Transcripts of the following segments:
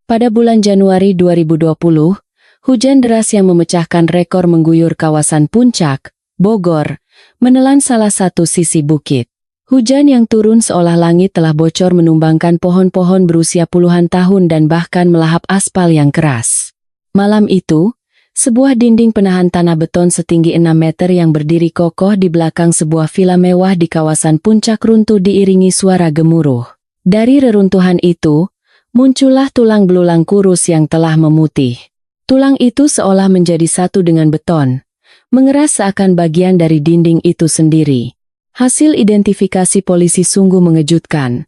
Pada bulan Januari 2020, hujan deras yang memecahkan rekor mengguyur kawasan Puncak, Bogor, menelan salah satu sisi bukit. Hujan yang turun seolah langit telah bocor menumbangkan pohon-pohon berusia puluhan tahun dan bahkan melahap aspal yang keras. Malam itu, sebuah dinding penahan tanah beton setinggi 6 meter yang berdiri kokoh di belakang sebuah villa mewah di kawasan Puncak runtuh diiringi suara gemuruh. Dari reruntuhan itu, muncullah tulang belulang kurus yang telah memutih. Tulang itu seolah menjadi satu dengan beton, mengeras seakan bagian dari dinding itu sendiri. Hasil identifikasi polisi sungguh mengejutkan.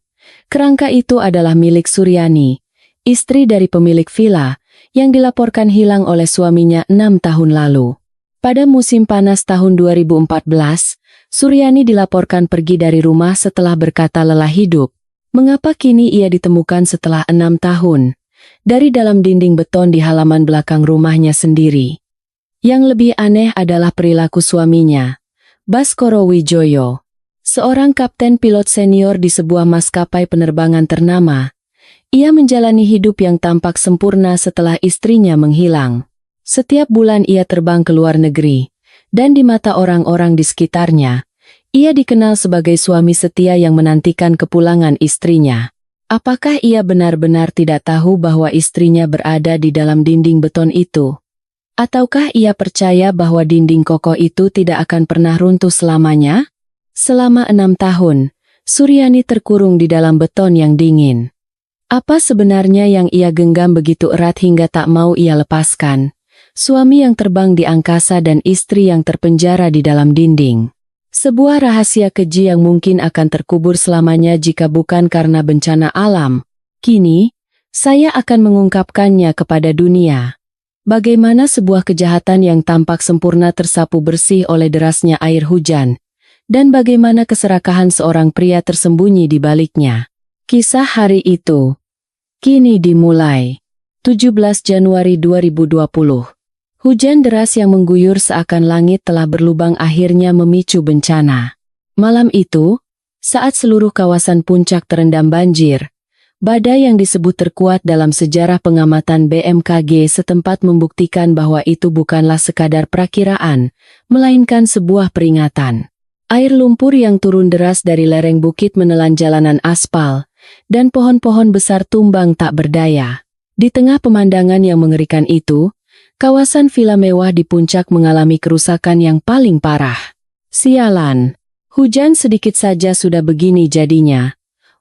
Kerangka itu adalah milik Suryani, istri dari pemilik villa, yang dilaporkan hilang oleh suaminya 6 tahun lalu. Pada musim panas tahun 2014, Suryani dilaporkan pergi dari rumah setelah berkata lelah hidup. Mengapa kini ia ditemukan setelah 6 tahun, dari dalam dinding beton di halaman belakang rumahnya sendiri? Yang lebih aneh adalah perilaku suaminya, Baskoro Wijoyo, seorang kapten pilot senior di sebuah maskapai penerbangan ternama. Ia menjalani hidup yang tampak sempurna setelah istrinya menghilang. Setiap bulan ia terbang ke luar negeri, dan di mata orang-orang di sekitarnya, ia dikenal sebagai suami setia yang menantikan kepulangan istrinya. Apakah ia benar-benar tidak tahu bahwa istrinya berada di dalam dinding beton itu? Ataukah ia percaya bahwa dinding kokoh itu tidak akan pernah runtuh selamanya? Selama 6 tahun, Suryani terkurung di dalam beton yang dingin. Apa sebenarnya yang ia genggam begitu erat hingga tak mau ia lepaskan? Suami yang terbang di angkasa dan istri yang terpenjara di dalam dinding. Sebuah rahasia keji yang mungkin akan terkubur selamanya jika bukan karena bencana alam. Kini, saya akan mengungkapkannya kepada dunia. Bagaimana sebuah kejahatan yang tampak sempurna tersapu bersih oleh derasnya air hujan, dan bagaimana keserakahan seorang pria tersembunyi di baliknya. Kisah hari itu kini dimulai. 17 Januari 2020. Hujan deras yang mengguyur seakan langit telah berlubang akhirnya memicu bencana. Malam itu, saat seluruh kawasan Puncak terendam banjir, badai yang disebut terkuat dalam sejarah pengamatan BMKG setempat membuktikan bahwa itu bukanlah sekadar perakiraan, melainkan sebuah peringatan. Air lumpur yang turun deras dari lereng bukit menelan jalanan aspal, dan pohon-pohon besar tumbang tak berdaya. Di tengah pemandangan yang mengerikan itu, kawasan villa mewah di Puncak mengalami kerusakan yang paling parah. Sialan, hujan sedikit saja sudah begini jadinya.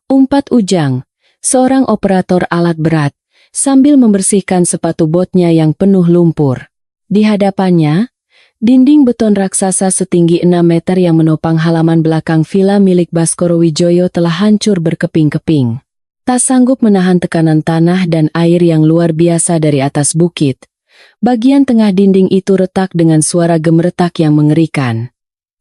Umpat Ujang, seorang operator alat berat, sambil membersihkan sepatu botnya yang penuh lumpur. Di hadapannya, dinding beton raksasa setinggi 6 meter yang menopang halaman belakang villa milik Baskoro Wijoyo telah hancur berkeping-keping. Tak sanggup menahan tekanan tanah dan air yang luar biasa dari atas bukit, bagian tengah dinding itu retak dengan suara gemeretak yang mengerikan.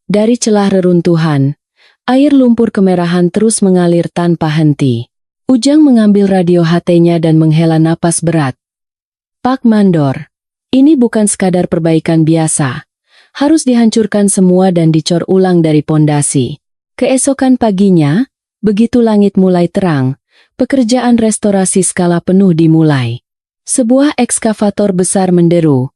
Dari celah reruntuhan, air lumpur kemerahan terus mengalir tanpa henti. Ujang mengambil radio HT-nya dan menghela napas berat. Pak Mandor, ini bukan sekadar perbaikan biasa. Harus dihancurkan semua dan dicor ulang dari pondasi. Keesokan paginya, begitu langit mulai terang, pekerjaan restorasi skala penuh dimulai. Sebuah ekskavator besar menderu,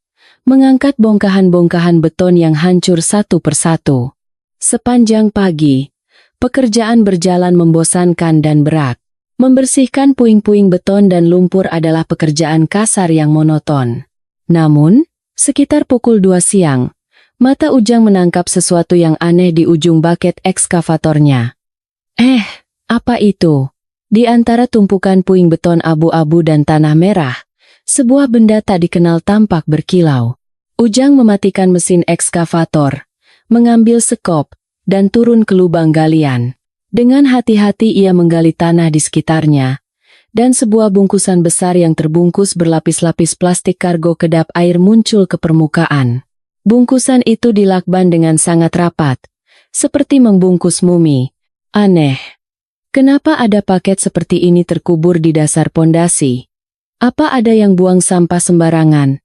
mengangkat bongkahan-bongkahan beton yang hancur satu persatu. Sepanjang pagi, pekerjaan berjalan membosankan dan berat. Membersihkan puing-puing beton dan lumpur adalah pekerjaan kasar yang monoton. Namun, sekitar pukul 2 siang, mata Ujang menangkap sesuatu yang aneh di ujung baket ekskavatornya. Apa itu? Di antara tumpukan puing beton abu-abu dan tanah merah, sebuah benda tak dikenal tampak berkilau. Ujang mematikan mesin ekskavator, mengambil sekop, dan turun ke lubang galian. Dengan hati-hati ia menggali tanah di sekitarnya, dan sebuah bungkusan besar yang terbungkus berlapis-lapis plastik kargo kedap air muncul ke permukaan. Bungkusan itu dilakban dengan sangat rapat, seperti membungkus mumi. Aneh. Kenapa ada paket seperti ini terkubur di dasar pondasi? Apa ada yang buang sampah sembarangan?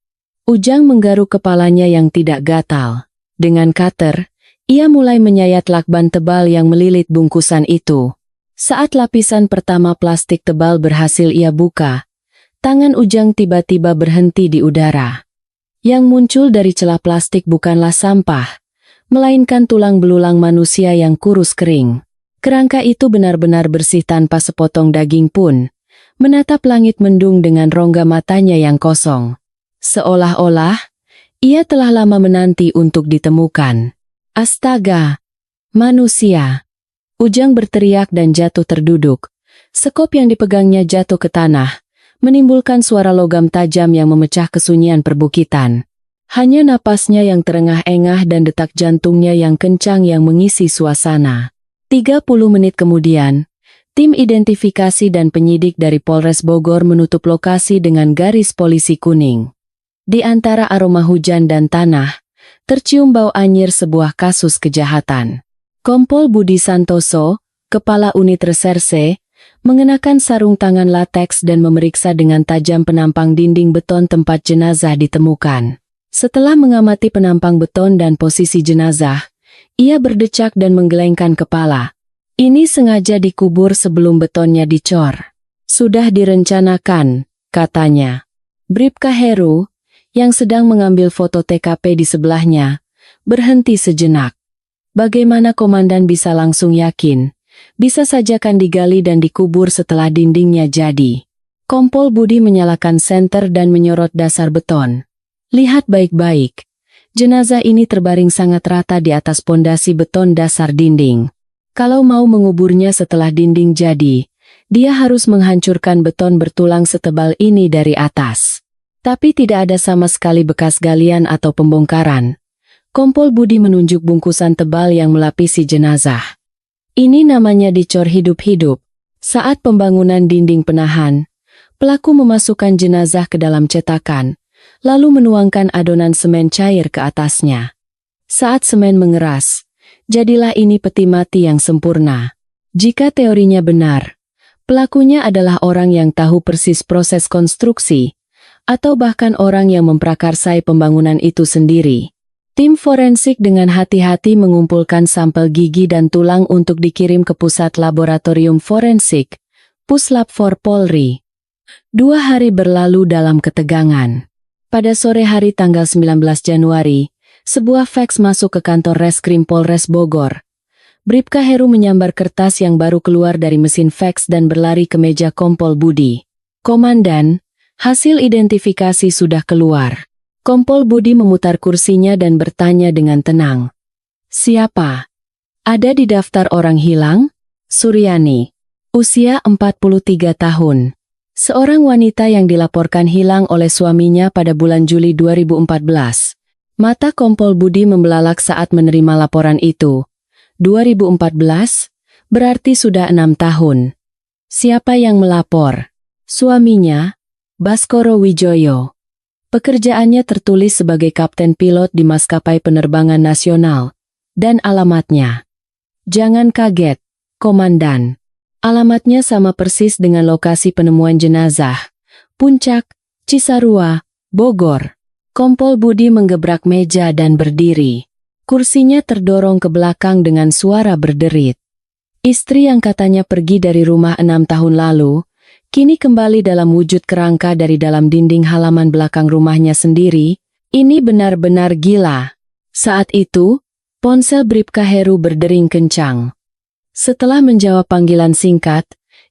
Ujang menggaruk kepalanya yang tidak gatal. Dengan cutter, ia mulai menyayat lakban tebal yang melilit bungkusan itu. Saat lapisan pertama plastik tebal berhasil ia buka, Tangan Ujang tiba-tiba berhenti di udara. Yang muncul dari celah plastik bukanlah sampah, melainkan tulang belulang manusia yang kurus kering. Kerangka itu benar-benar bersih tanpa sepotong daging pun, menatap langit mendung dengan rongga matanya yang kosong. Seolah-olah, ia telah lama menanti untuk ditemukan. Astaga! Manusia! Ujang berteriak dan jatuh terduduk. Sekop yang dipegangnya jatuh ke tanah, menimbulkan suara logam tajam yang memecah kesunyian perbukitan. Hanya napasnya yang terengah-engah dan detak jantungnya yang kencang yang mengisi suasana. 30 menit kemudian, tim identifikasi dan penyidik dari Polres Bogor menutup lokasi dengan garis polisi kuning. Di antara aroma hujan dan tanah, tercium bau anyir sebuah kasus kejahatan. Kompol Budi Santoso, Kepala Unit Reserse, mengenakan sarung tangan lateks dan memeriksa dengan tajam penampang dinding beton tempat jenazah ditemukan. Setelah mengamati penampang beton dan posisi jenazah, ia berdecak dan menggelengkan kepala. Ini sengaja dikubur sebelum betonnya dicor. Sudah direncanakan, katanya. Bribka Heru, yang sedang mengambil foto TKP di sebelahnya, berhenti sejenak. Bagaimana komandan bisa langsung yakin? Bisa saja kan digali dan dikubur setelah dindingnya jadi. Kompol Budi menyalakan senter dan menyorot dasar beton. Lihat baik-baik. Jenazah ini terbaring sangat rata di atas pondasi beton dasar dinding. Kalau mau menguburnya setelah dinding jadi, dia harus menghancurkan beton bertulang setebal ini dari atas. Tapi tidak ada sama sekali bekas galian atau pembongkaran. Kompol Budi menunjuk bungkusan tebal yang melapisi jenazah. Ini namanya dicor hidup-hidup. Saat pembangunan dinding penahan, pelaku memasukkan jenazah ke dalam cetakan, lalu menuangkan adonan semen cair ke atasnya. Saat semen mengeras, jadilah ini peti mati yang sempurna. Jika teorinya benar, pelakunya adalah orang yang tahu persis proses konstruksi, atau bahkan orang yang memprakarsai pembangunan itu sendiri. Tim forensik dengan hati-hati mengumpulkan sampel gigi dan tulang untuk dikirim ke Pusat Laboratorium Forensik, Puslap for Polri. 2 hari berlalu dalam ketegangan. Pada sore hari tanggal 19 Januari, sebuah faks masuk ke kantor Reskrim Polres Bogor. Bribka Heru menyambar kertas yang baru keluar dari mesin faks dan berlari ke meja Kompol Budi. Komandan, hasil identifikasi sudah keluar. Kompol Budi memutar kursinya dan bertanya dengan tenang. Siapa? Ada di daftar orang hilang? Suryani. Usia 43 tahun. Seorang wanita yang dilaporkan hilang oleh suaminya pada bulan Juli 2014. Mata Kompol Budi membelalak saat menerima laporan itu. 2014? Berarti sudah 6 tahun. Siapa yang melapor? Suaminya, Baskoro Wijoyo. Pekerjaannya tertulis sebagai kapten pilot di maskapai penerbangan nasional. Dan alamatnya. Jangan kaget, Komandan. Alamatnya sama persis dengan lokasi penemuan jenazah. Puncak, Cisarua, Bogor. Kompol Budi menggebrak meja dan berdiri. Kursinya terdorong ke belakang dengan suara berderit. Istri yang katanya pergi dari rumah 6 tahun lalu, kini kembali dalam wujud kerangka dari dalam dinding halaman belakang rumahnya sendiri. Ini benar-benar gila. Saat itu, ponsel Bribka Heru berdering kencang. Setelah menjawab panggilan singkat,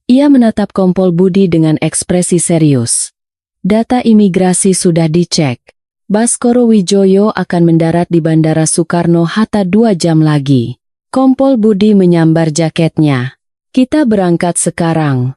ia menatap Kompol Budi dengan ekspresi serius. Data imigrasi sudah dicek. Baskoro Wijoyo akan mendarat di Bandara Soekarno-Hatta 2 jam lagi. Kompol Budi menyambar jaketnya. Kita berangkat sekarang.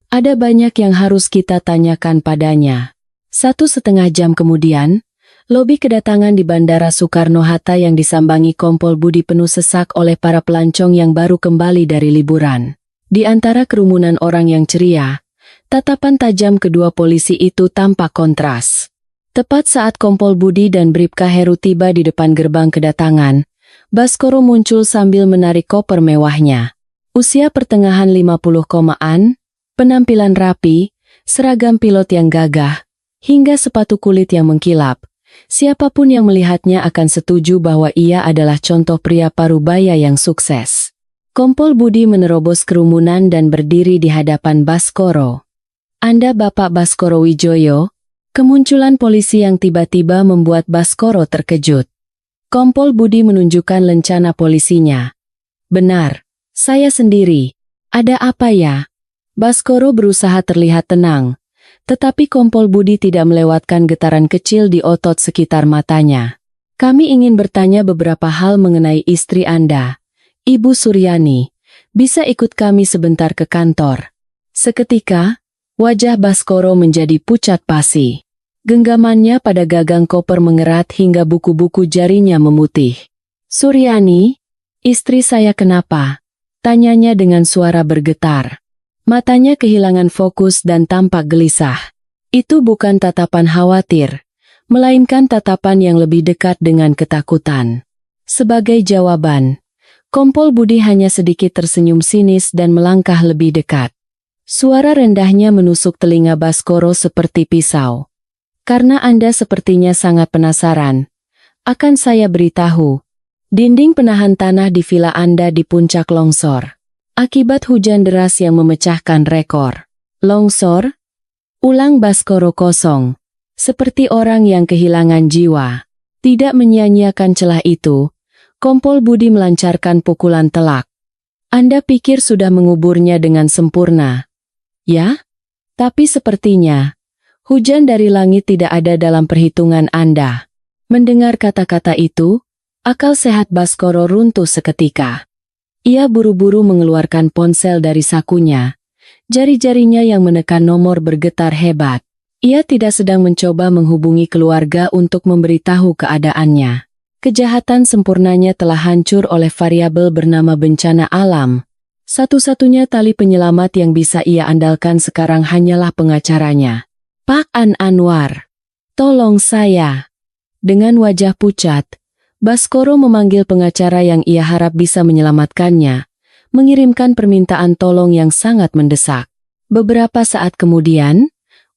Ada banyak yang harus kita tanyakan padanya. 1,5 jam kemudian, lobi kedatangan di Bandara Soekarno-Hatta yang disambangi Kompol Budi penuh sesak oleh para pelancong yang baru kembali dari liburan. Di antara kerumunan orang yang ceria, tatapan tajam kedua polisi itu tampak kontras. Tepat saat Kompol Budi dan Bribka Heru tiba di depan gerbang kedatangan, Baskoro muncul sambil menarik koper mewahnya. Usia pertengahan 50-an, penampilan rapi, seragam pilot yang gagah, hingga sepatu kulit yang mengkilap. Siapapun yang melihatnya akan setuju bahwa ia adalah contoh pria parubaya yang sukses. Kompol Budi menerobos kerumunan dan berdiri di hadapan Baskoro. Anda Bapak Baskoro Wijoyo? Kemunculan polisi yang tiba-tiba membuat Baskoro terkejut. Kompol Budi menunjukkan lencana polisinya. Benar, saya sendiri. Ada apa ya? Baskoro berusaha terlihat tenang, tetapi Kompol Budi tidak melewatkan getaran kecil di otot sekitar matanya. Kami ingin bertanya beberapa hal mengenai istri Anda, Ibu Suryani. Bisa ikut kami sebentar ke kantor? Seketika, wajah Baskoro menjadi pucat pasi. Genggamannya pada gagang koper mengerat hingga buku-buku jarinya memutih. Suryani, istri saya kenapa? Tanyanya dengan suara bergetar. Matanya kehilangan fokus dan tampak gelisah. Itu bukan tatapan khawatir, melainkan tatapan yang lebih dekat dengan ketakutan. Sebagai jawaban, Kompol Budi hanya sedikit tersenyum sinis dan melangkah lebih dekat. Suara rendahnya menusuk telinga Baskoro seperti pisau. Karena Anda sepertinya sangat penasaran, akan saya beritahu. Dinding penahan tanah di vila Anda di puncak longsor. Akibat hujan deras yang memecahkan rekor. Longsor? Ulang Baskoro kosong. Seperti orang yang kehilangan jiwa. Tidak menyia-nyiakan celah itu, Kompol Budi melancarkan pukulan telak. Anda pikir sudah menguburnya dengan sempurna? Ya? Tapi sepertinya, hujan dari langit tidak ada dalam perhitungan Anda. Mendengar kata-kata itu, akal sehat Baskoro runtuh seketika. Ia buru-buru mengeluarkan ponsel dari sakunya. Jari-jarinya yang menekan nomor bergetar hebat. Ia tidak sedang mencoba menghubungi keluarga untuk memberitahu keadaannya. Kejahatan sempurnanya telah hancur oleh variabel bernama bencana alam. Satu-satunya tali penyelamat yang bisa ia andalkan sekarang hanyalah pengacaranya. Pak Anwar, tolong saya. Dengan wajah pucat, Baskoro memanggil pengacara yang ia harap bisa menyelamatkannya, mengirimkan permintaan tolong yang sangat mendesak. Beberapa saat kemudian,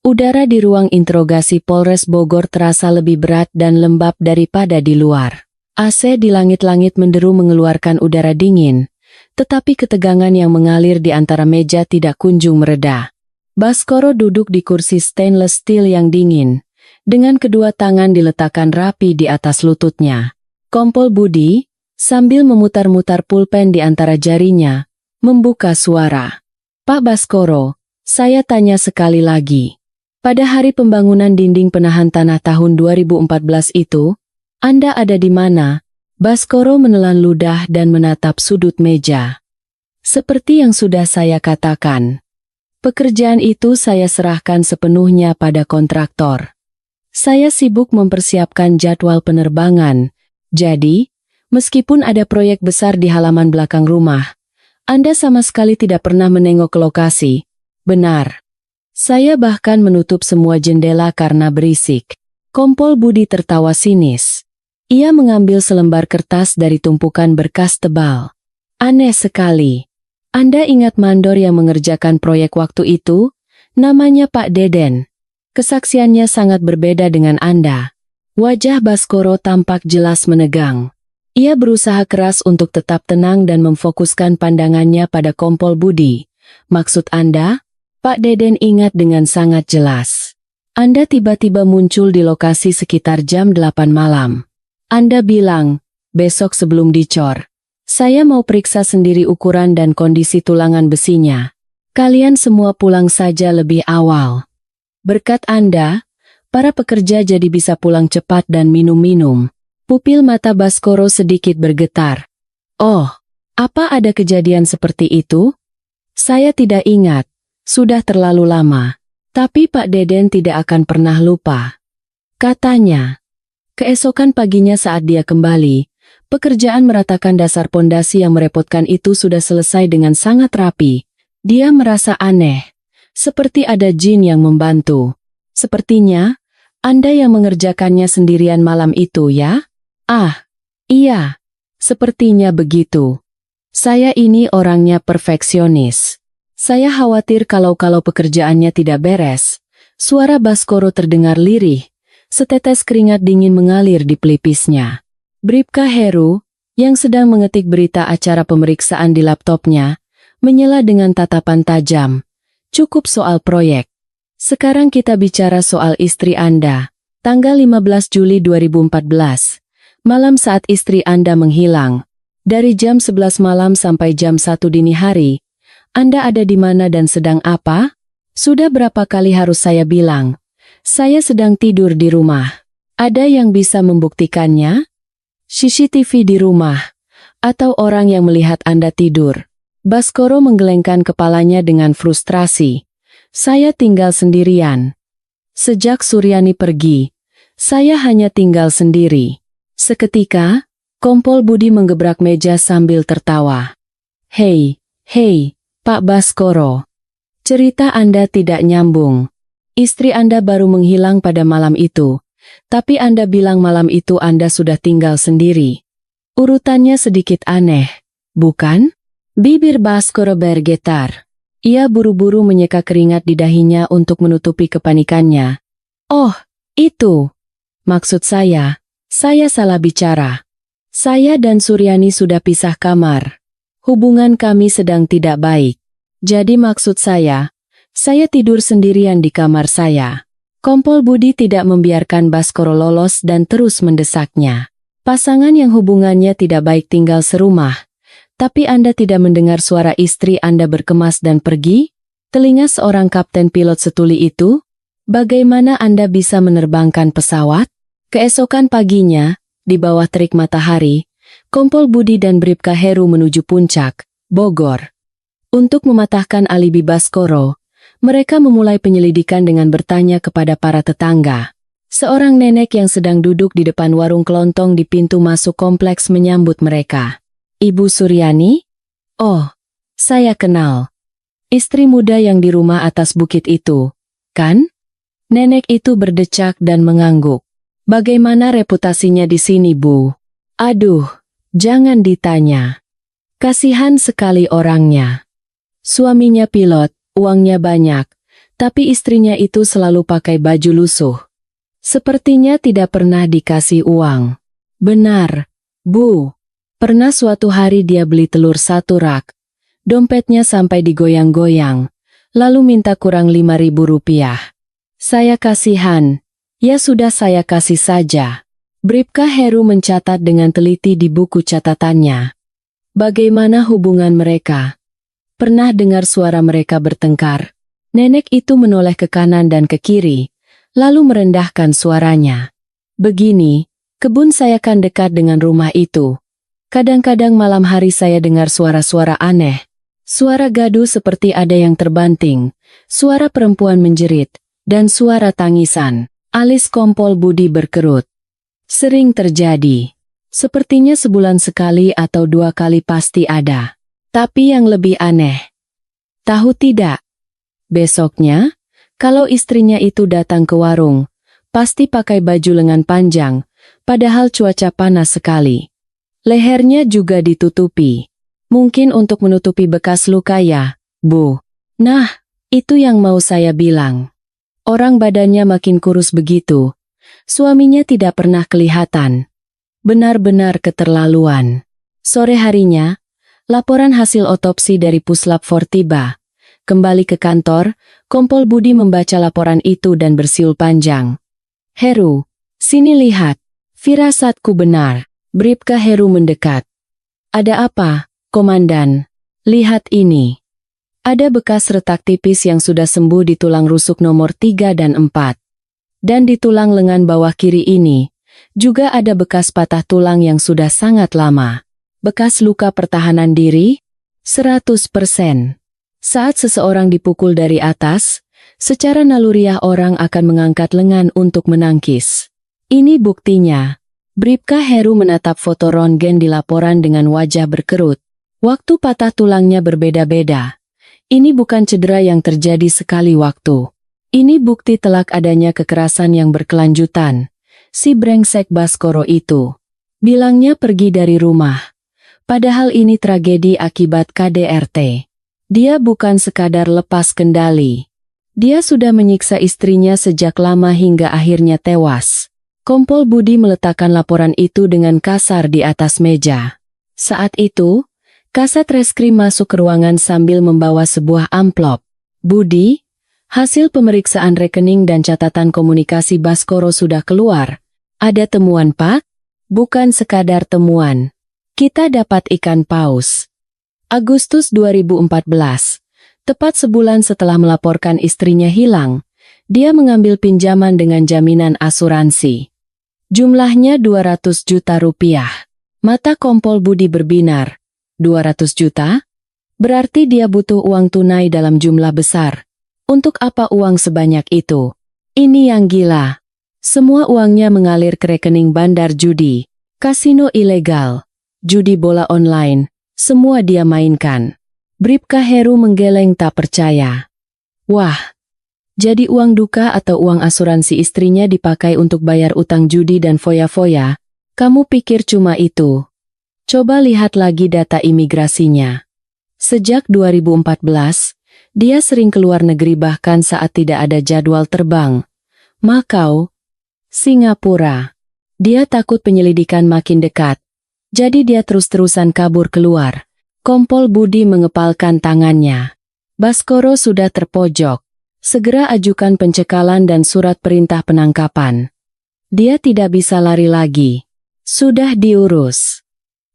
udara di ruang interogasi Polres Bogor terasa lebih berat dan lembab daripada di luar. AC di langit-langit menderu mengeluarkan udara dingin, tetapi ketegangan yang mengalir di antara meja tidak kunjung mereda. Baskoro duduk di kursi stainless steel yang dingin, dengan kedua tangan diletakkan rapi di atas lututnya. Kompol Budi, sambil memutar-mutar pulpen di antara jarinya, membuka suara. Pak Baskoro, saya tanya sekali lagi. Pada hari pembangunan dinding penahan tanah tahun 2014 itu, Anda ada di mana? Baskoro menelan ludah dan menatap sudut meja. Seperti yang sudah saya katakan, pekerjaan itu saya serahkan sepenuhnya pada kontraktor. Saya sibuk mempersiapkan jadwal penerbangan, jadi, meskipun ada proyek besar di halaman belakang rumah, Anda sama sekali tidak pernah menengok ke lokasi. Benar. Saya bahkan menutup semua jendela karena berisik. Kompol Budi tertawa sinis. Ia mengambil selembar kertas dari tumpukan berkas tebal. Aneh sekali. Anda ingat mandor yang mengerjakan proyek waktu itu? Namanya Pak Deden. Kesaksiannya sangat berbeda dengan Anda. Wajah Baskoro tampak jelas menegang. Ia berusaha keras untuk tetap tenang dan memfokuskan pandangannya pada Kompol Budi. Maksud Anda? Pak Deden ingat dengan sangat jelas. Anda tiba-tiba muncul di lokasi sekitar jam 8 malam. Anda bilang, besok sebelum dicor, saya mau periksa sendiri ukuran dan kondisi tulangan besinya. Kalian semua pulang saja lebih awal. Berkat Anda, para pekerja jadi bisa pulang cepat dan minum-minum. Pupil mata Baskoro sedikit bergetar. Oh, apa ada kejadian seperti itu? Saya tidak ingat, sudah terlalu lama. Tapi Pak Deden tidak akan pernah lupa. Katanya. Keesokan paginya saat dia kembali, pekerjaan meratakan dasar pondasi yang merepotkan itu sudah selesai dengan sangat rapi. Dia merasa aneh, seperti ada jin yang membantu. Sepertinya, Anda yang mengerjakannya sendirian malam itu ya? Ah, iya, sepertinya begitu. Saya ini orangnya perfeksionis. Saya khawatir kalau pekerjaannya tidak beres. Suara Baskoro terdengar lirih. Setetes keringat dingin mengalir di pelipisnya. Bribka Heru, yang sedang mengetik berita acara pemeriksaan di laptopnya, menyela dengan tatapan tajam. Cukup soal proyek. Sekarang kita bicara soal istri Anda. Tanggal 15 Juli 2014. Malam saat istri Anda menghilang. Dari jam 11 malam sampai jam 1 dini hari. Anda ada di mana dan sedang apa? Sudah berapa kali harus saya bilang? Saya sedang tidur di rumah. Ada yang bisa membuktikannya? CCTV di rumah. Atau orang yang melihat Anda tidur. Baskoro menggelengkan kepalanya dengan frustrasi. Saya tinggal sendirian. Sejak Suryani pergi, saya hanya tinggal sendiri. Seketika, Kompol Budi menggebrak meja sambil tertawa. Hei, Pak Baskoro. Cerita Anda tidak nyambung. Istri Anda baru menghilang pada malam itu, tapi Anda bilang malam itu Anda sudah tinggal sendiri. Urutannya sedikit aneh, bukan? Bibir Baskoro bergetar. Ia buru-buru menyeka keringat di dahinya untuk menutupi kepanikannya. Oh, itu. Maksud saya salah bicara. Saya dan Suryani sudah pisah kamar. Hubungan kami sedang tidak baik. Jadi maksud saya tidur sendirian di kamar saya. Kompol Budi tidak membiarkan Baskoro lolos dan terus mendesaknya. Pasangan yang hubungannya tidak baik tinggal serumah. Tapi Anda tidak mendengar suara istri Anda berkemas dan pergi? Telinga seorang kapten pilot setuli itu? Bagaimana Anda bisa menerbangkan pesawat? Keesokan paginya, di bawah terik matahari, Kompol Budi dan Bribka Heru menuju Puncak, Bogor. Untuk mematahkan alibi Baskoro, mereka memulai penyelidikan dengan bertanya kepada para tetangga. Seorang nenek yang sedang duduk di depan warung kelontong di pintu masuk kompleks menyambut mereka. Ibu Suryani? Oh, saya kenal. Istri muda yang di rumah atas bukit itu, kan? Nenek itu berdecak dan mengangguk. Bagaimana reputasinya di sini, Bu? Aduh, jangan ditanya. Kasihan sekali orangnya. Suaminya pilot, uangnya banyak, tapi istrinya itu selalu pakai baju lusuh. Sepertinya tidak pernah dikasih uang. Benar, Bu. Pernah suatu hari dia beli telur 1 rak. Dompetnya sampai digoyang-goyang. Lalu minta kurang 5.000 rupiah. Saya kasihan. Ya sudah saya kasih saja. Bribka Heru mencatat dengan teliti di buku catatannya. Bagaimana hubungan mereka? Pernah dengar suara mereka bertengkar? Nenek itu menoleh ke kanan dan ke kiri, lalu merendahkan suaranya. Begini, kebun saya kan dekat dengan rumah itu. Kadang-kadang malam hari saya dengar suara-suara aneh. Suara gaduh seperti ada yang terbanting, suara perempuan menjerit, dan suara tangisan. Alis Kompol Budi berkerut. Sering terjadi. Sepertinya sebulan sekali atau 2 kali pasti ada. Tapi yang lebih aneh. Tahu tidak? Besoknya, kalau istrinya itu datang ke warung, pasti pakai baju lengan panjang, padahal cuaca panas sekali. Lehernya juga ditutupi. Mungkin untuk menutupi bekas luka ya, Bu. Nah, itu yang mau saya bilang. Orang badannya makin kurus begitu. Suaminya tidak pernah kelihatan. Benar-benar keterlaluan. Sore harinya, laporan hasil otopsi dari Puslap 4 tiba. Kembali ke kantor, Kompol Budi membaca laporan itu dan bersiul panjang. Heru, sini lihat. Firasatku benar. Bribka Heru mendekat. Ada apa, Komandan? Lihat ini. Ada bekas retak tipis yang sudah sembuh di tulang rusuk nomor 3 dan 4. Dan di tulang lengan bawah kiri ini, juga ada bekas patah tulang yang sudah sangat lama. Bekas luka pertahanan diri? 100%. Saat seseorang dipukul dari atas, secara naluriah orang akan mengangkat lengan untuk menangkis. Ini buktinya. Bribka Heru menatap foto röntgen di laporan dengan wajah berkerut. Waktu patah tulangnya berbeda-beda. Ini bukan cedera yang terjadi sekali waktu. Ini bukti telak adanya kekerasan yang berkelanjutan. Si brengsek Baskoro itu. Bilangnya pergi dari rumah. Padahal ini tragedi akibat KDRT. Dia bukan sekadar lepas kendali. Dia sudah menyiksa istrinya sejak lama hingga akhirnya tewas. Kompol Budi meletakkan laporan itu dengan kasar di atas meja. Saat itu, Kasat Reskrim masuk ke ruangan sambil membawa sebuah amplop. Budi, Hasil pemeriksaan rekening dan catatan komunikasi Baskoro sudah keluar. Ada temuan, Pak? Bukan sekadar temuan. Kita dapat ikan paus. Agustus 2014. Tepat sebulan setelah melaporkan istrinya hilang, dia mengambil pinjaman dengan jaminan asuransi. Jumlahnya 200 juta rupiah. Mata Kompol Budi berbinar. 200 juta? Berarti dia butuh uang tunai dalam jumlah besar. Untuk apa uang sebanyak itu? Ini yang gila. Semua uangnya mengalir ke rekening bandar judi, kasino ilegal, judi bola online, semua dia mainkan. Bribka Heru menggeleng tak percaya. Wah, jadi uang duka atau uang asuransi istrinya dipakai untuk bayar utang judi dan foya-foya? Kamu pikir cuma itu? Coba lihat lagi data imigrasinya. Sejak 2014, dia sering keluar negeri bahkan saat tidak ada jadwal terbang. Makau, Singapura. Dia takut penyelidikan makin dekat. Jadi dia terus-terusan kabur keluar. Kompol Budi mengepalkan tangannya. Baskoro sudah terpojok. Segera ajukan pencekalan dan surat perintah penangkapan. Dia tidak bisa lari lagi. Sudah diurus.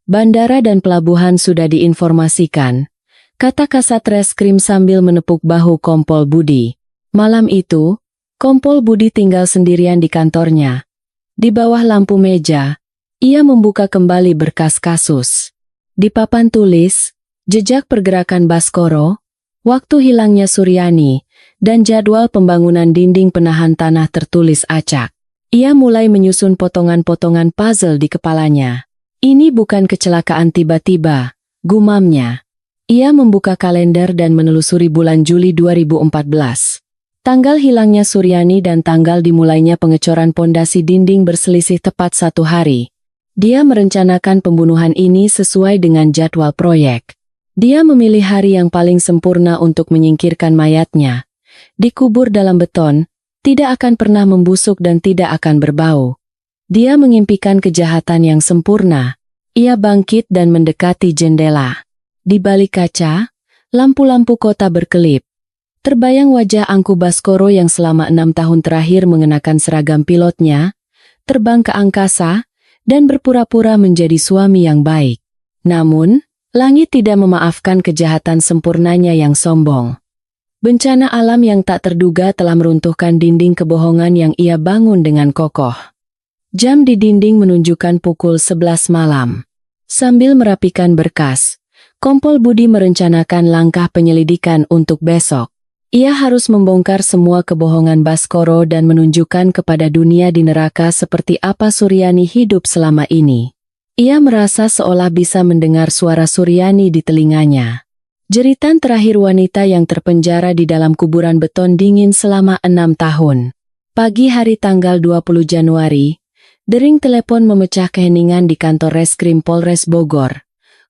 Bandara dan pelabuhan sudah diinformasikan. Kata Kasat Reskrim sambil menepuk bahu Kompol Budi. Malam itu, Kompol Budi tinggal sendirian di kantornya. Di bawah lampu meja, ia membuka kembali berkas kasus. Di papan tulis, jejak pergerakan Baskoro, waktu hilangnya Suryani, dan jadwal pembangunan dinding penahan tanah tertulis acak. Ia mulai menyusun potongan-potongan puzzle di kepalanya. Ini bukan kecelakaan tiba-tiba, gumamnya. Ia membuka kalender dan menelusuri bulan Juli 2014. Tanggal hilangnya Suryani dan tanggal dimulainya pengecoran pondasi dinding berselisih tepat 1 hari. Dia merencanakan pembunuhan ini sesuai dengan jadwal proyek. Dia memilih hari yang paling sempurna untuk menyingkirkan mayatnya. Dikubur dalam beton, tidak akan pernah membusuk dan tidak akan berbau. Dia mengimpikan kejahatan yang sempurna. Ia bangkit dan mendekati jendela. Di balik kaca, lampu-lampu kota berkelip. Terbayang wajah Angku Baskoro yang selama 6 tahun terakhir mengenakan seragam pilotnya, terbang ke angkasa, dan berpura-pura menjadi suami yang baik. Namun, langit tidak memaafkan kejahatan sempurnanya yang sombong. Bencana alam yang tak terduga telah meruntuhkan dinding kebohongan yang ia bangun dengan kokoh. Jam di dinding menunjukkan pukul 11 malam. Sambil merapikan berkas, Kompol Budi merencanakan langkah penyelidikan untuk besok. Ia harus membongkar semua kebohongan Baskoro dan menunjukkan kepada dunia di neraka seperti apa Suryani hidup selama ini. Ia merasa seolah bisa mendengar suara Suryani di telinganya. Jeritan terakhir wanita yang terpenjara di dalam kuburan beton dingin selama 6 tahun. Pagi hari tanggal 20 Januari, dering telepon memecah keheningan di kantor Reskrim Polres Bogor.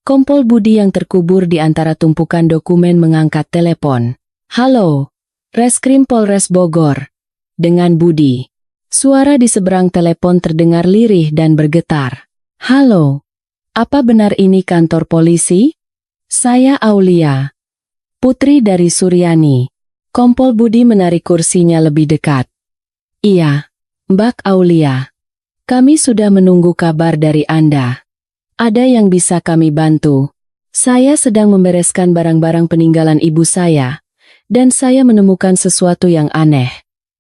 Kompol Budi yang terkubur di antara tumpukan dokumen mengangkat telepon. Halo, Reskrim Polres Bogor. Dengan Budi. Suara di seberang telepon terdengar lirih dan bergetar. Halo, apa benar ini kantor polisi? Saya Aulia, putri dari Suryani. Kompol Budi menarik kursinya lebih dekat. Iya, Mbak Aulia. Kami sudah menunggu kabar dari Anda. Ada yang bisa kami bantu. Saya sedang membereskan barang-barang peninggalan ibu saya, dan saya menemukan sesuatu yang aneh.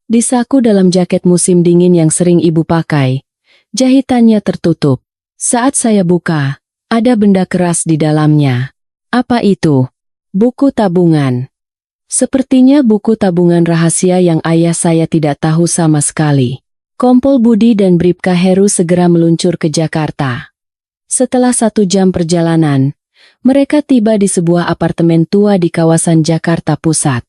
Di saku dalam jaket musim dingin yang sering ibu pakai, jahitannya tertutup. Saat saya buka, ada benda keras di dalamnya. Apa itu? Buku tabungan. Sepertinya buku tabungan rahasia yang ayah saya tidak tahu sama sekali. Kompol Budi dan Bribka Heru segera meluncur ke Jakarta. Setelah 1 jam perjalanan, mereka tiba di sebuah apartemen tua di kawasan Jakarta Pusat.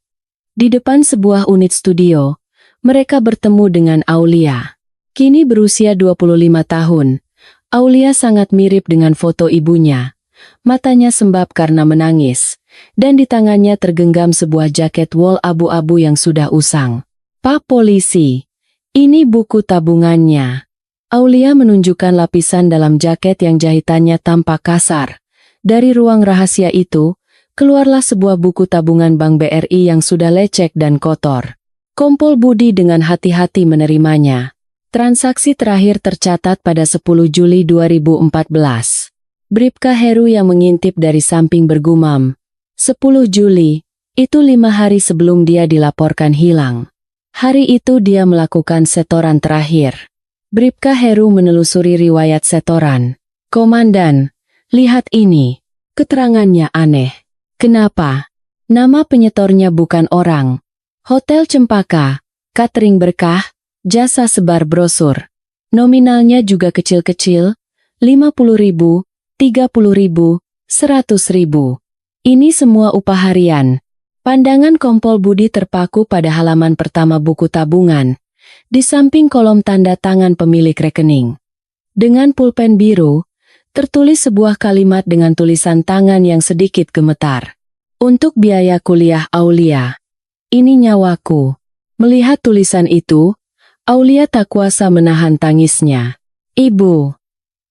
Di depan sebuah unit studio, mereka bertemu dengan Aulia. Kini berusia 25 tahun, Aulia sangat mirip dengan foto ibunya. Matanya sembab karena menangis, dan di tangannya tergenggam sebuah jaket wol abu-abu yang sudah usang. Pak polisi, ini buku tabungannya. Aulia menunjukkan lapisan dalam jaket yang jahitannya tampak kasar. Dari ruang rahasia itu, Keluarlah sebuah buku tabungan Bank BRI yang sudah lecek dan kotor. Kompol Budi dengan hati-hati menerimanya. Transaksi terakhir tercatat pada 10 Juli 2014. Bribka Heru yang mengintip dari samping bergumam. 10 Juli, itu 5 hari sebelum dia dilaporkan hilang. Hari itu dia melakukan setoran terakhir. Bribka Heru menelusuri riwayat setoran. Komandan, lihat ini. Keterangannya aneh. Kenapa? Nama penyetornya bukan orang. Hotel Cempaka, catering berkah, jasa sebar brosur. Nominalnya juga kecil-kecil, 50.000, 30.000, 100.000. Ini semua upah harian. Pandangan Kompol Budi terpaku pada halaman pertama buku tabungan, di samping kolom tanda tangan pemilik rekening. Dengan pulpen biru, tertulis sebuah kalimat dengan tulisan tangan yang sedikit gemetar. Untuk biaya kuliah Aulia. Ini nyawaku. Melihat tulisan itu, Aulia tak kuasa menahan tangisnya. Ibu,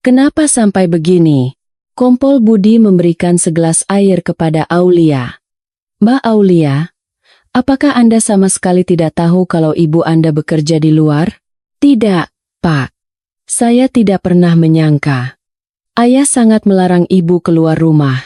kenapa sampai begini? Kompol Budi memberikan segelas air kepada Aulia. Mbak Aulia, apakah Anda sama sekali tidak tahu kalau ibu Anda bekerja di luar? Tidak, Pak. Saya tidak pernah menyangka. Ayah sangat melarang ibu keluar rumah.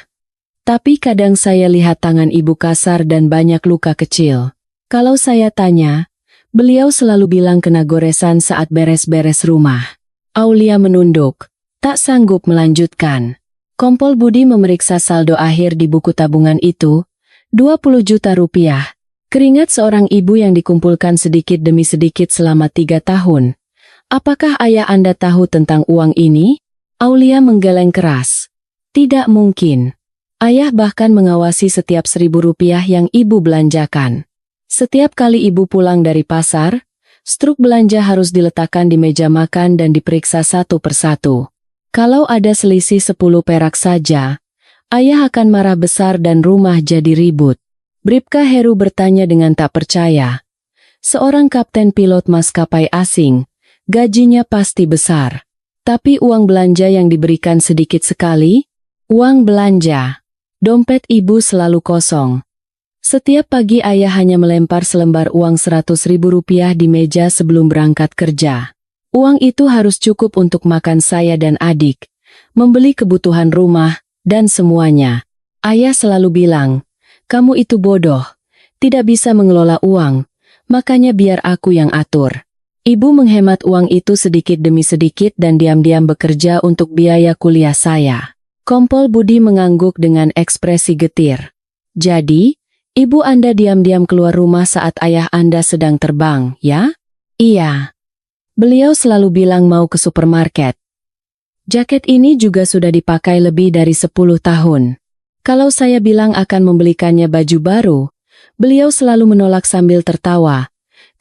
Tapi kadang saya lihat tangan ibu kasar dan banyak luka kecil. Kalau saya tanya, beliau selalu bilang kena goresan saat beres-beres rumah. Aulia menunduk, tak sanggup melanjutkan. Kompol Budi memeriksa saldo akhir di buku tabungan itu, 20 juta rupiah. Keringat seorang ibu yang dikumpulkan sedikit demi sedikit selama 3 tahun. Apakah ayah Anda tahu tentang uang ini? Aulia menggeleng keras. Tidak mungkin. Ayah bahkan mengawasi setiap 1.000 rupiah yang ibu belanjakan. Setiap kali ibu pulang dari pasar, struk belanja harus diletakkan di meja makan dan diperiksa satu persatu. Kalau ada selisih 10 perak saja, ayah akan marah besar dan rumah jadi ribut. Bribka Heru bertanya dengan tak percaya. Seorang kapten pilot maskapai asing, gajinya pasti besar. Tapi uang belanja yang diberikan sedikit sekali? Uang belanja. Dompet ibu selalu kosong. Setiap pagi ayah hanya melempar selembar uang 100.000 rupiah di meja sebelum berangkat kerja. Uang itu harus cukup untuk makan saya dan adik, membeli kebutuhan rumah, dan semuanya. Ayah selalu bilang, kamu itu bodoh, tidak bisa mengelola uang, makanya biar aku yang atur. Ibu menghemat uang itu sedikit demi sedikit dan diam-diam bekerja untuk biaya kuliah saya. Kompol Budi mengangguk dengan ekspresi getir. Jadi, ibu Anda diam-diam keluar rumah saat ayah Anda sedang terbang, ya? Iya. Beliau selalu bilang mau ke supermarket. Jaket ini juga sudah dipakai lebih dari 10 tahun. Kalau saya bilang akan membelikannya baju baru, beliau selalu menolak sambil tertawa.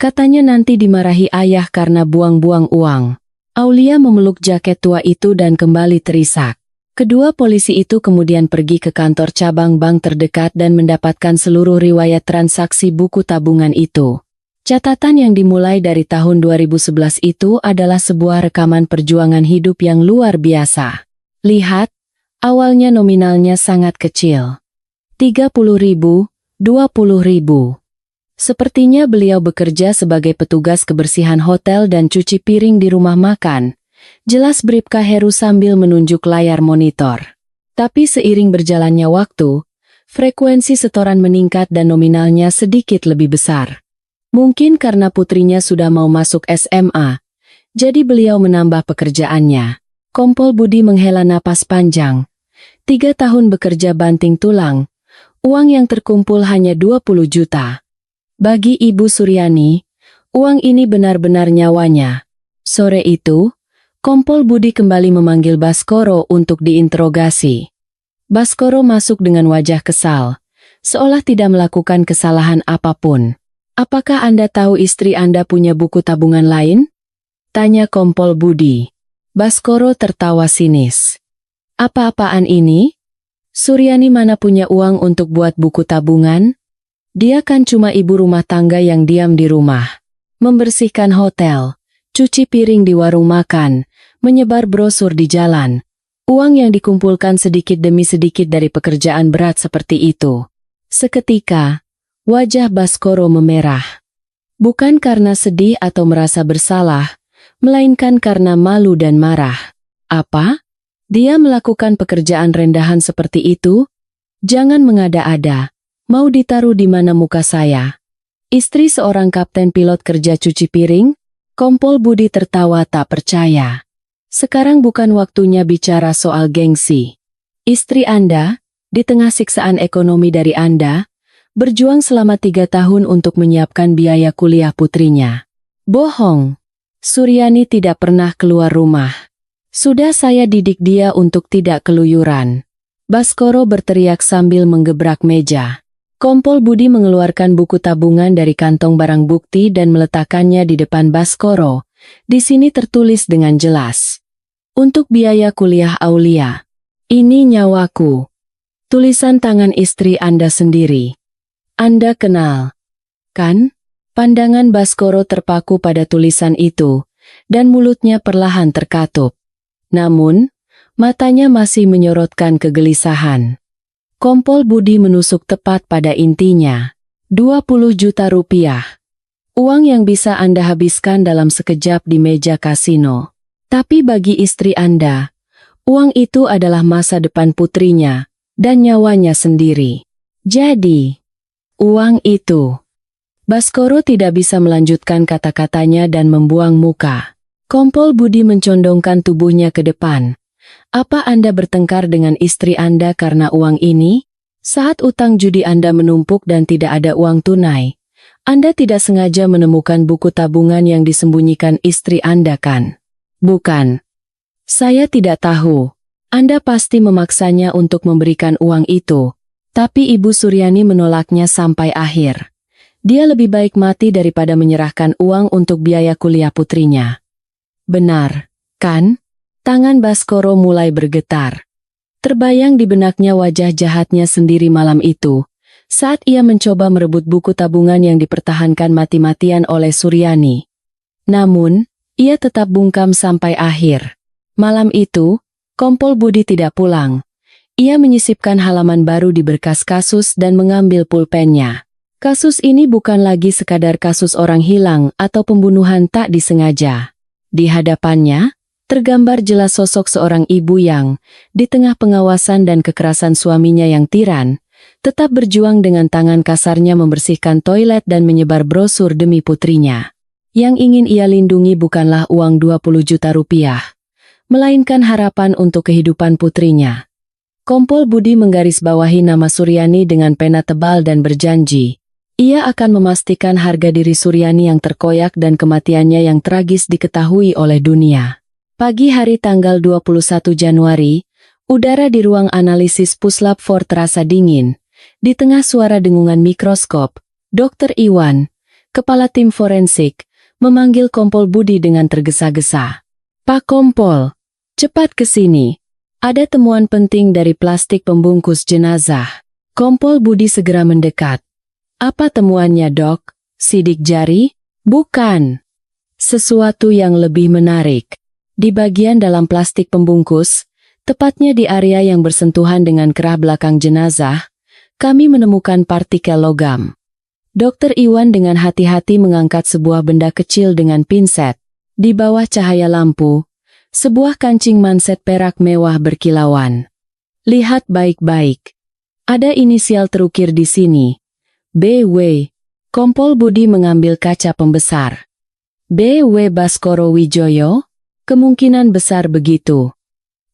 Katanya nanti dimarahi ayah karena buang-buang uang. Aulia memeluk jaket tua itu dan kembali terisak. Kedua polisi itu kemudian pergi ke kantor cabang bank terdekat dan mendapatkan seluruh riwayat transaksi buku tabungan itu. Catatan yang dimulai dari tahun 2011 itu adalah sebuah rekaman perjuangan hidup yang luar biasa. Lihat, awalnya nominalnya sangat kecil. 30.000, 20.000. Sepertinya beliau bekerja sebagai petugas kebersihan hotel dan cuci piring di rumah makan. Jelas Bribka Heru sambil menunjuk layar monitor. Tapi seiring berjalannya waktu, frekuensi setoran meningkat dan nominalnya sedikit lebih besar. Mungkin karena putrinya sudah mau masuk SMA, jadi beliau menambah pekerjaannya. Kompol Budi menghela napas panjang. 3 tahun bekerja banting tulang, uang yang terkumpul hanya 20 juta. Bagi Ibu Suryani, uang ini benar-benar nyawanya. Sore itu, Kompol Budi kembali memanggil Baskoro untuk diinterogasi. Baskoro masuk dengan wajah kesal, seolah tidak melakukan kesalahan apapun. Apakah Anda tahu istri Anda punya buku tabungan lain? Tanya Kompol Budi. Baskoro tertawa sinis. Apa-apaan ini? Suryani mana punya uang untuk buat buku tabungan? Dia kan cuma ibu rumah tangga yang diam di rumah. Membersihkan hotel, cuci piring di warung makan, menyebar brosur di jalan. Uang yang dikumpulkan sedikit demi sedikit dari pekerjaan berat seperti itu. Seketika, wajah Baskoro memerah. Bukan karena sedih atau merasa bersalah, melainkan karena malu dan marah. Apa? Dia melakukan pekerjaan rendahan seperti itu? Jangan mengada-ada. Mau ditaruh di mana muka saya? Istri seorang kapten pilot kerja cuci piring? Kompol Budi tertawa tak percaya. Sekarang bukan waktunya bicara soal gengsi. Istri Anda, di tengah siksaan ekonomi dari Anda, berjuang selama 3 tahun untuk menyiapkan biaya kuliah putrinya. Bohong. Suryani tidak pernah keluar rumah. Sudah saya didik dia untuk tidak keluyuran. Baskoro berteriak sambil menggebrak meja. Kompol Budi mengeluarkan buku tabungan dari kantong barang bukti dan meletakkannya di depan Baskoro. Di sini tertulis dengan jelas. Untuk biaya kuliah Aulia. Ini nyawaku. Tulisan tangan istri Anda sendiri. Anda kenal, kan? Pandangan Baskoro terpaku pada tulisan itu, dan mulutnya perlahan terkatup. Namun, matanya masih menyorotkan kegelisahan. Kompol Budi menusuk tepat pada intinya. 20 juta rupiah. Uang yang bisa Anda habiskan dalam sekejap di meja kasino. Tapi bagi istri Anda, uang itu adalah masa depan putrinya dan nyawanya sendiri. Jadi, uang itu. Baskoro tidak bisa melanjutkan kata-katanya dan membuang muka. Kompol Budi mencondongkan tubuhnya ke depan. Apa Anda bertengkar dengan istri Anda karena uang ini? Saat utang judi Anda menumpuk dan tidak ada uang tunai, Anda tidak sengaja menemukan buku tabungan yang disembunyikan istri Anda, kan? Bukan. Saya tidak tahu. Anda pasti memaksanya untuk memberikan uang itu. Tapi Ibu Suryani menolaknya sampai akhir. Dia lebih baik mati daripada menyerahkan uang untuk biaya kuliah putrinya. Benar, kan? Tangan Baskoro mulai bergetar. Terbayang di benaknya wajah jahatnya sendiri malam itu, saat ia mencoba merebut buku tabungan yang dipertahankan mati-matian oleh Suryani. Namun, ia tetap bungkam sampai akhir. Malam itu, Kompol Budi tidak pulang. Ia menyisipkan halaman baru di berkas kasus dan mengambil pulpennya. Kasus ini bukan lagi sekadar kasus orang hilang atau pembunuhan tak disengaja. Di hadapannya, tergambar jelas sosok seorang ibu yang, di tengah pengawasan dan kekerasan suaminya yang tiran, tetap berjuang dengan tangan kasarnya membersihkan toilet dan menyebar brosur demi putrinya. Yang ingin ia lindungi bukanlah uang 20 juta rupiah, melainkan harapan untuk kehidupan putrinya. Kompol Budi menggarisbawahi nama Suryani dengan pena tebal dan berjanji, ia akan memastikan harga diri Suryani yang terkoyak dan kematiannya yang tragis diketahui oleh dunia. Pagi hari tanggal 21 Januari, udara di ruang analisis Puslap 4 terasa dingin. Di tengah suara dengungan mikroskop, Dr. Iwan, kepala tim forensik, memanggil Kompol Budi dengan tergesa-gesa. Pak Kompol, cepat ke sini. Ada temuan penting dari plastik pembungkus jenazah. Kompol Budi segera mendekat. Apa temuannya, Dok? Sidik jari? Bukan. Sesuatu yang lebih menarik. Di bagian dalam plastik pembungkus, tepatnya di area yang bersentuhan dengan kerah belakang jenazah, kami menemukan partikel logam. Dr. Iwan dengan hati-hati mengangkat sebuah benda kecil dengan pinset. Di bawah cahaya lampu, sebuah kancing manset perak mewah berkilauan. Lihat baik-baik. Ada inisial terukir di sini. BW. Kompol Budi mengambil kaca pembesar. BW Baskoro Wijoyo? Kemungkinan besar begitu.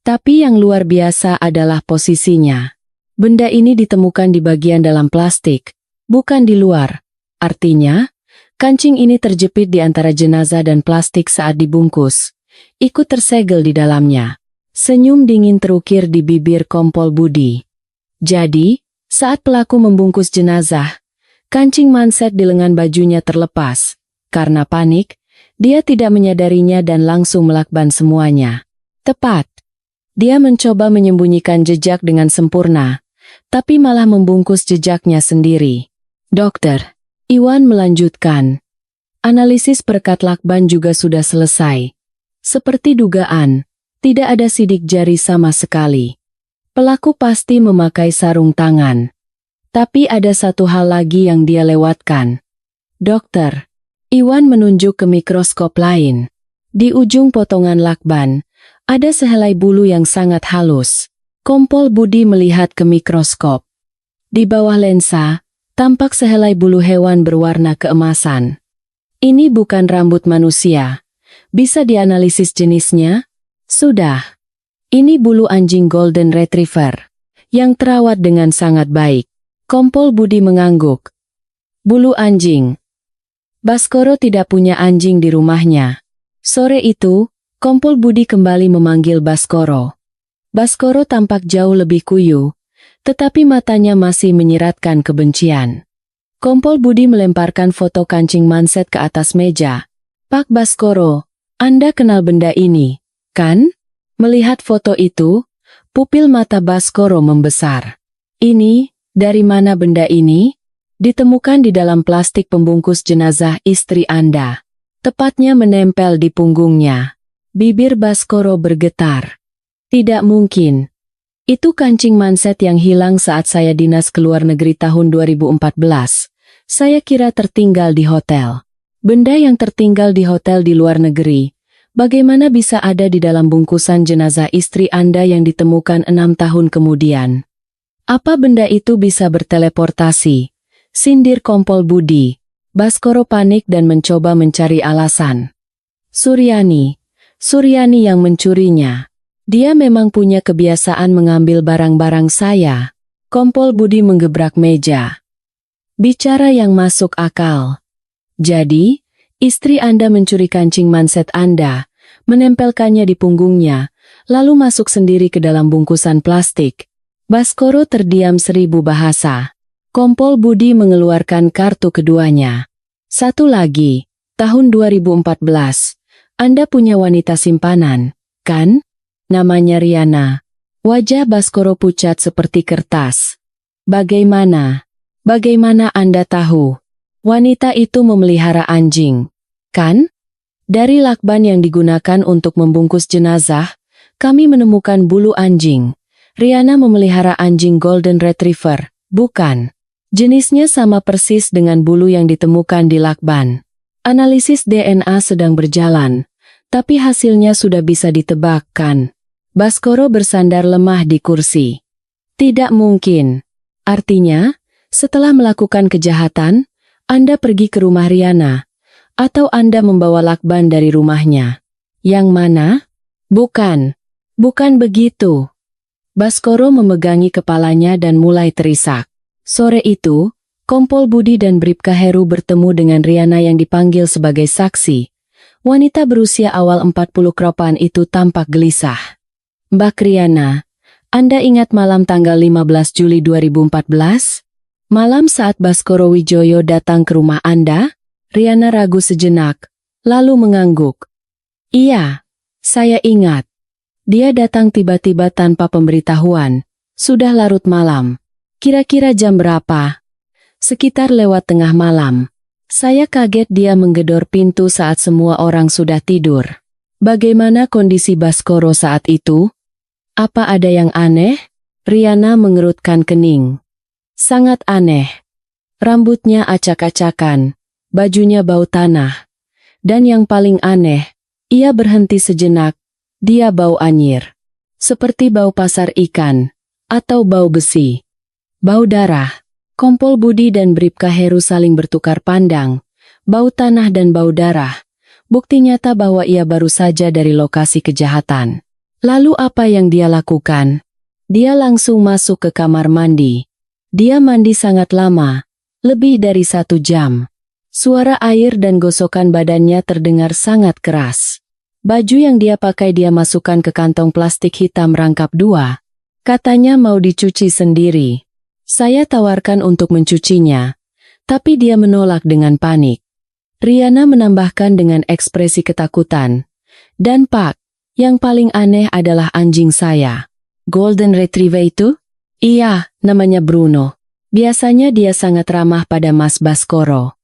Tapi yang luar biasa adalah posisinya. Benda ini ditemukan di bagian dalam plastik, bukan di luar. Artinya, kancing ini terjepit di antara jenazah dan plastik saat dibungkus. Ikut tersegel di dalamnya. Senyum dingin terukir di bibir Kompol Budi. Jadi, saat pelaku membungkus jenazah, kancing manset di lengan bajunya terlepas. Karena panik, dia tidak menyadarinya dan langsung melakban semuanya. Tepat. Dia mencoba menyembunyikan jejak dengan sempurna, tapi malah membungkus jejaknya sendiri. Dokter, Iwan melanjutkan. Analisis perekat lakban juga sudah selesai. Seperti dugaan, Tidak ada sidik jari sama sekali. Pelaku pasti memakai sarung tangan. Tapi ada satu hal lagi yang dia lewatkan. Dokter. Iwan menunjuk ke mikroskop lain. Di ujung potongan lakban, ada sehelai bulu yang sangat halus. Kompol Budi melihat ke mikroskop. Di bawah lensa, tampak sehelai bulu hewan berwarna keemasan. Ini bukan rambut manusia. Bisa dianalisis jenisnya? Sudah. Ini bulu anjing Golden Retriever, yang terawat dengan sangat baik. Kompol Budi mengangguk. Bulu anjing. Baskoro tidak punya anjing di rumahnya. Sore itu, Kompol Budi kembali memanggil Baskoro. Baskoro tampak jauh lebih kuyu, tetapi matanya masih menyiratkan kebencian. Kompol Budi melemparkan foto kancing manset ke atas meja. Pak Baskoro, Anda kenal benda ini, kan? Melihat foto itu, pupil mata Baskoro membesar. Ini, dari mana benda ini? Ditemukan di dalam plastik pembungkus jenazah istri Anda. Tepatnya menempel di punggungnya. Bibir Baskoro bergetar. Tidak mungkin. Itu kancing manset yang hilang saat saya dinas ke luar negeri tahun 2014. Saya kira tertinggal di hotel. Benda yang tertinggal di hotel di luar negeri, bagaimana bisa ada di dalam bungkusan jenazah istri Anda yang ditemukan 6 tahun kemudian? Apa benda itu bisa berteleportasi? Sindir Kompol Budi. Baskoro panik dan mencoba mencari alasan. Suryani yang mencurinya. Dia memang punya kebiasaan mengambil barang-barang saya. Kompol Budi menggebrak meja. Bicara yang masuk akal. Jadi, istri Anda mencuri kancing manset Anda, menempelkannya di punggungnya, lalu masuk sendiri ke dalam bungkusan plastik. Baskoro terdiam 1000 bahasa. Kompol Budi mengeluarkan kartu keduanya. Satu lagi, tahun 2014, Anda punya wanita simpanan, kan? Namanya Riana. Wajah Baskoro pucat seperti kertas. Bagaimana Anda tahu? Wanita itu memelihara anjing, kan? Dari lakban yang digunakan untuk membungkus jenazah, kami menemukan bulu anjing. Riana memelihara anjing Golden Retriever, bukan? Jenisnya sama persis dengan bulu yang ditemukan di lakban. Analisis DNA sedang berjalan, tapi hasilnya sudah bisa ditebak, kan? Baskoro bersandar lemah di kursi. Tidak mungkin. Artinya, setelah melakukan kejahatan, Anda pergi ke rumah Riana, atau Anda membawa lakban dari rumahnya. Yang mana? Bukan begitu. Baskoro memegangi kepalanya dan mulai terisak. Sore itu, Kompol Budi dan Bribka Heru bertemu dengan Riana yang dipanggil sebagai saksi. Wanita berusia awal 40 kropan itu tampak gelisah. Mbak Riana, Anda ingat malam tanggal 15 Juli 2014? Malam saat Baskoro Wijoyo datang ke rumah Anda? Riana ragu sejenak, lalu mengangguk. Iya, saya ingat. Dia datang tiba-tiba tanpa pemberitahuan. Sudah larut malam. Kira-kira jam berapa? Sekitar lewat tengah malam. Saya kaget dia menggedor pintu saat semua orang sudah tidur. Bagaimana kondisi Baskoro saat itu? Apa ada yang aneh? Riana mengerutkan kening. Sangat aneh. Rambutnya acak-acakan, bajunya bau tanah. Dan yang paling aneh, ia berhenti sejenak, dia bau anyir. Seperti bau pasar ikan, atau bau besi. Bau darah. Kompol Budi dan Bribka Heru saling bertukar pandang. Bau tanah dan bau darah. Bukti nyata bahwa ia baru saja dari lokasi kejahatan. Lalu apa yang dia lakukan? Dia langsung masuk ke kamar mandi. Dia mandi sangat lama, lebih dari 1 jam. Suara air dan gosokan badannya terdengar sangat keras. Baju yang dia pakai dia masukkan ke kantong plastik hitam rangkap 2. Katanya mau dicuci sendiri. Saya tawarkan untuk mencucinya, tapi dia menolak dengan panik. Riana menambahkan dengan ekspresi ketakutan. Dan Pak, yang paling aneh adalah anjing saya. Golden Retriever itu? Iya, namanya Bruno. Biasanya dia sangat ramah pada Mas Baskoro.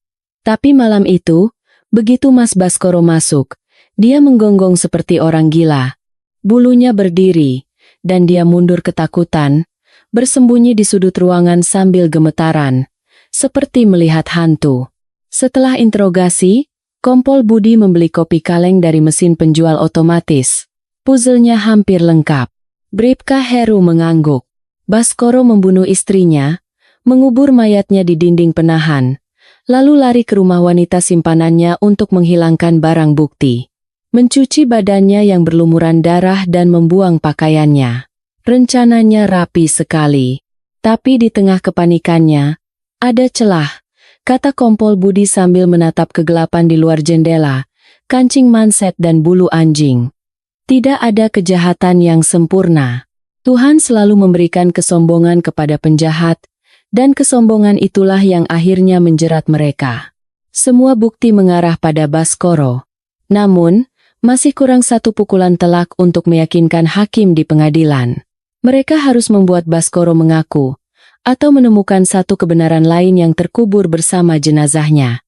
Tapi malam itu, begitu Mas Baskoro masuk, dia menggonggong seperti orang gila. Bulunya berdiri, dan dia mundur ketakutan, bersembunyi di sudut ruangan sambil gemetaran, seperti melihat hantu. Setelah interogasi, Kompol Budi membeli kopi kaleng dari mesin penjual otomatis. Puzzle-nya hampir lengkap. Bribka Heru mengangguk. Baskoro membunuh istrinya, mengubur mayatnya di dinding penahan, lalu lari ke rumah wanita simpanannya untuk menghilangkan barang bukti. Mencuci badannya yang berlumuran darah dan membuang pakaiannya. Rencananya rapi sekali. Tapi di tengah kepanikannya, ada celah, kata Kompol Budi sambil menatap kegelapan di luar jendela, kancing manset dan bulu anjing. Tidak ada kejahatan yang sempurna. Tuhan selalu memberikan kesombongan kepada penjahat, dan kesombongan itulah yang akhirnya menjerat mereka. Semua bukti mengarah pada Baskoro. Namun, masih kurang satu pukulan telak untuk meyakinkan hakim di pengadilan. Mereka harus membuat Baskoro mengaku, atau menemukan satu kebenaran lain yang terkubur bersama jenazahnya.